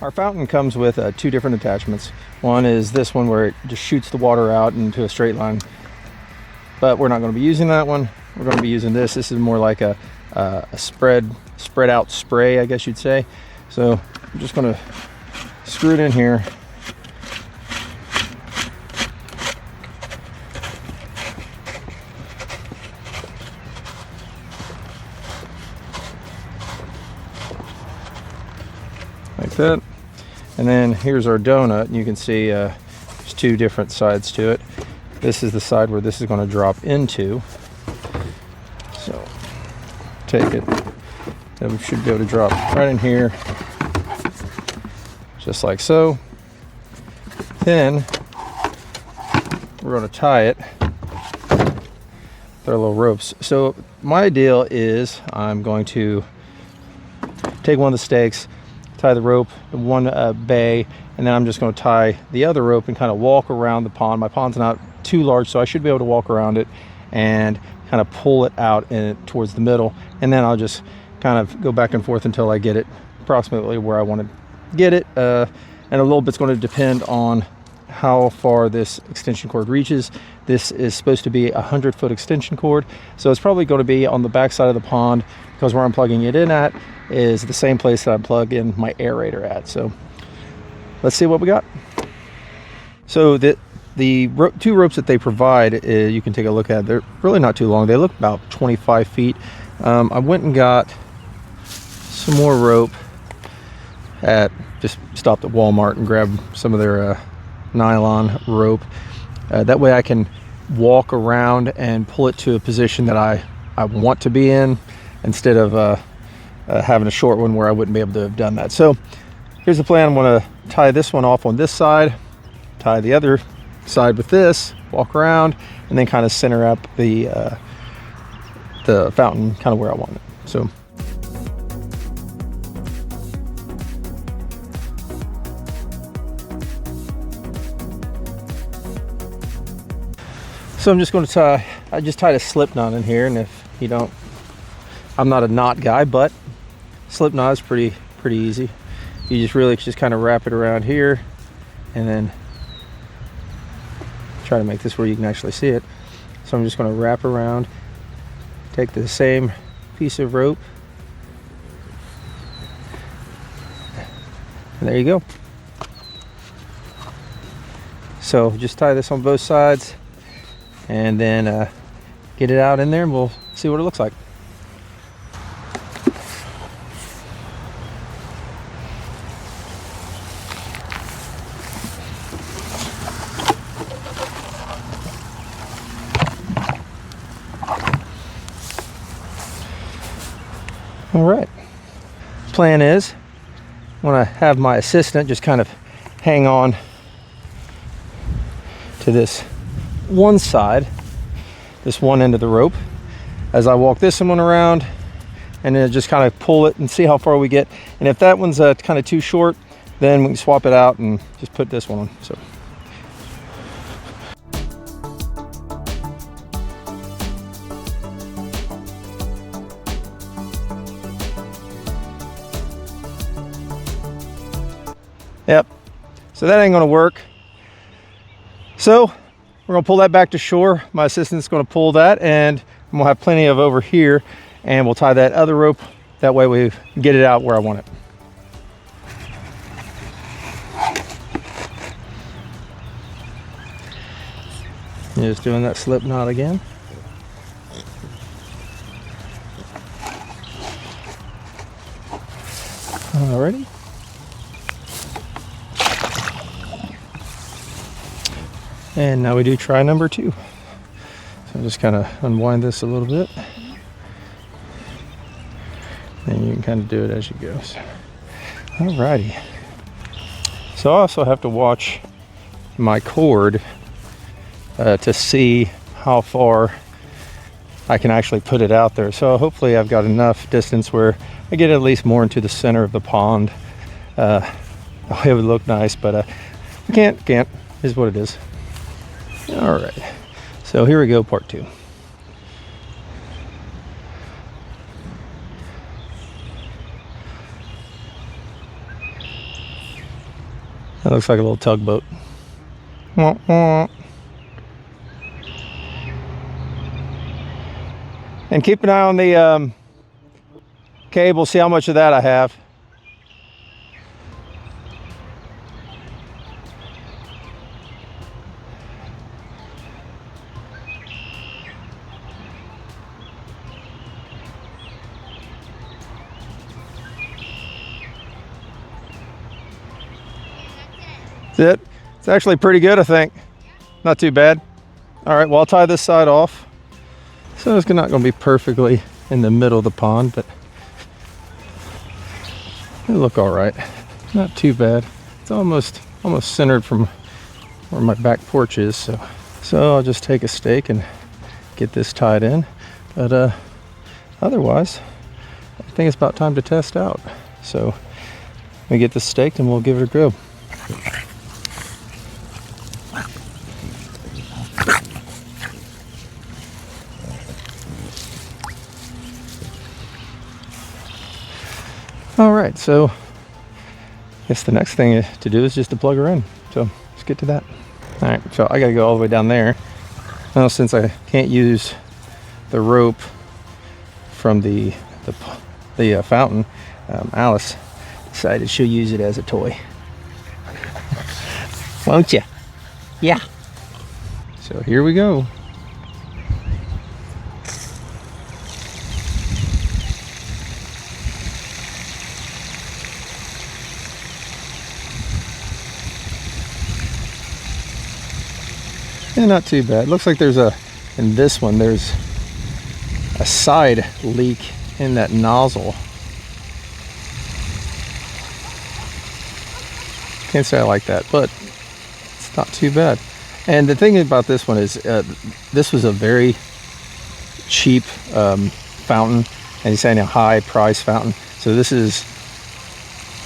Our fountain comes with two different attachments. One is this one where it just shoots the water out into a straight line, but we're not going to be using that one. We're going to be using this. This is more like a spread out spray, I guess you'd say. So I'm just going to screw it in here. Like that. And then here's our donut, and you can see there's two different sides to it. This is the side where this is going to drop into. So take it, and we should be able to drop right in here, just like so. Then we're going to tie it with our little ropes. So my deal is I'm going to take one of the stakes, tie the rope in one bay, and then I'm just going to tie the other rope and kind of walk around the pond. My pond's not too large, so I should be able to walk around it and kind of pull it out towards the middle, and then I'll just kind of go back and forth until I get it approximately where I want to get it. And a little bit's going to depend on how far this extension cord reaches. This is supposed to be a 100-foot extension cord, so it's probably going to be on the back side of the pond, because where I'm plugging it in at is the same place that I plug in my aerator at. So let's see what we got. So the two ropes that they provide, you can take a look at. They're really not too long. They look about 25 feet. I went and got some more rope just stopped at Walmart and grabbed some of their nylon rope. That way I can walk around and pull it to a position that I want to be in, instead of having a short one where I wouldn't be able to have done that. So here's the plan. I'm going to tie this one off on this side, tie the other side with this, walk around, and then kind of center up the fountain kind of where I want it. So I'm just going to tie, I just tied a slip knot in here, and if you don't, I'm not a knot guy, but slip knot is pretty easy. You just kind of wrap it around here, and then try to make this where you can actually see it. So I'm just going to wrap around, take the same piece of rope, and there you go. So just tie this on both sides, and then get it out in there, and we'll see what it looks like. All right, plan is I want to have my assistant just kind of hang on to this one side, this one end of the rope, as I walk this one around, and then just kind of pull it and see how far we get. And if that one's kind of too short, then we can swap it out and just put this one on. So yep, so that ain't gonna work. So we're gonna pull that back to shore. My assistant's gonna pull that, and we'll have plenty of over here, and we'll tie that other rope. That way we get it out where I want it. Just doing that slip knot again. Alrighty. And now we do try number 2. So I'm just kind of unwind this a little bit. And you can kind of do it as you go. So, alrighty. So I also have to watch my cord to see how far I can actually put it out there. So hopefully I've got enough distance where I get at least more into the center of the pond. It would look nice, but we can't. Is what it is. All right, so here we go, part 2. That looks like a little tugboat. Wah, wah. And keep an eye on the cable, see how much of that I have. That's it. It's actually pretty good, I think. Not too bad. All right, well, I'll tie this side off. So it's not going to be perfectly in the middle of the pond, but it'll look all right. Not too bad. It's almost centered from where my back porch is. So I'll just take a stake and get this tied in. But otherwise, I think it's about time to test out. So let me get this staked and we'll give it a go. All right, so I guess the next thing to do is just to plug her in. So let's get to that. All right, so I gotta go all the way down there. Now, since I can't use the rope from the fountain, Alice decided she'll use it as a toy. Won't you? Yeah. So here we go. Yeah, not too bad. Looks like there's in this one, there's a side leak in that nozzle. Can't say I like that, but it's not too bad. And the thing about this one is, this was a very cheap fountain, and he's saying a high price fountain. So this is,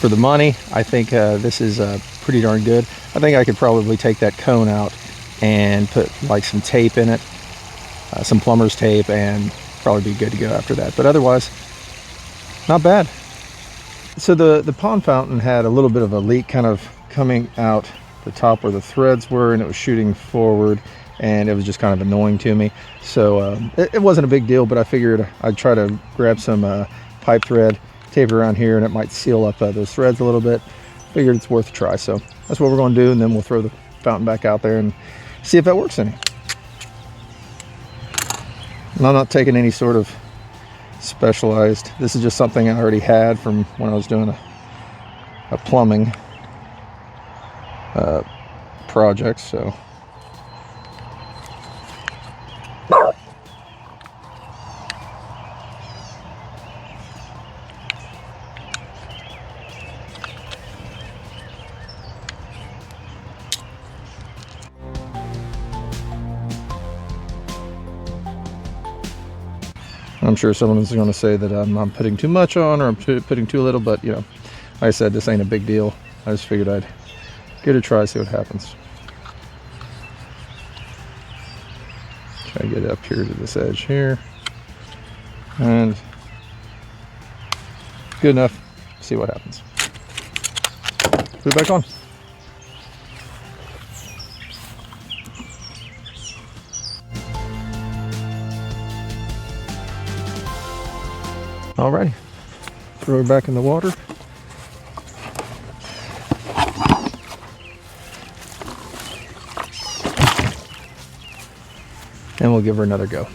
for the money, I think this is pretty darn good. I think I could probably take that cone out and put like some tape in it, some plumber's tape, and probably be good to go after that. But otherwise, not bad. So the pond fountain had a little bit of a leak kind of coming out the top where the threads were, and it was shooting forward, and it was just kind of annoying to me. So it wasn't a big deal, but I figured I'd try to grab some pipe thread, tape it around here, and it might seal up those threads a little bit. Figured it's worth a try, so that's what we're going to do, and then we'll throw the fountain back out there and see if that works any. And I'm not taking any sort of specialized, this is just something I already had from when I was doing a plumbing project. So I'm sure someone's going to say that I'm putting too much on, or I'm putting too little, but you know, like I said, this ain't a big deal. I just figured I'd give it a try, see what happens. Try to get up here to this edge here, and good enough. See what happens. Put it back on. Alrighty, throw her back in the water. And we'll give her another go.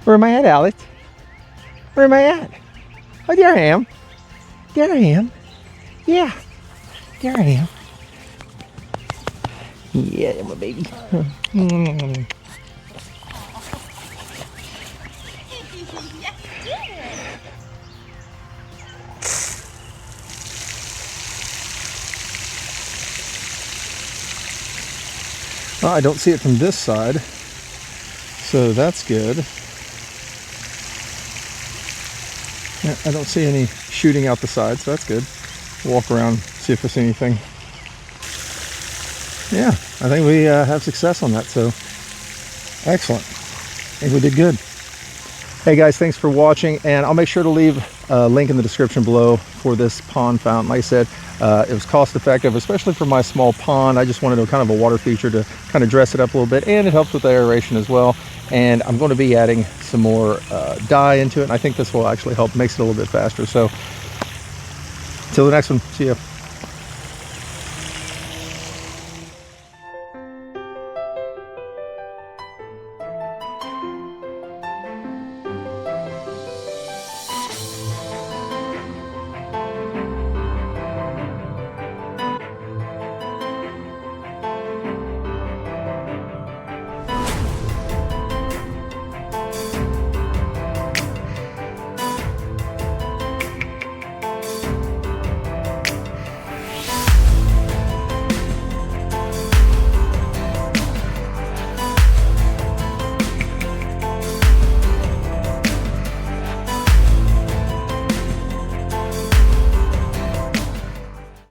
Where am I at, Alex? Where am I at? Oh, there I am. There I am. Yeah, there I am. Yeah, my baby. Oh, I don't see it from this side, so that's good. Yeah, I don't see any shooting out the side, so that's good. Walk around, see if I see anything. Yeah, I think we have success on that, so excellent. I think we did good. Hey guys, thanks for watching, and I'll make sure to leave link in the description below for this pond fountain. Like I said, it was cost effective, especially for my small pond. I just wanted a kind of a water feature to kind of dress it up a little bit, and it helps with the aeration as well. And I'm going to be adding some more dye into it, and I think this will actually help, makes it a little bit faster. So till the next one, see ya.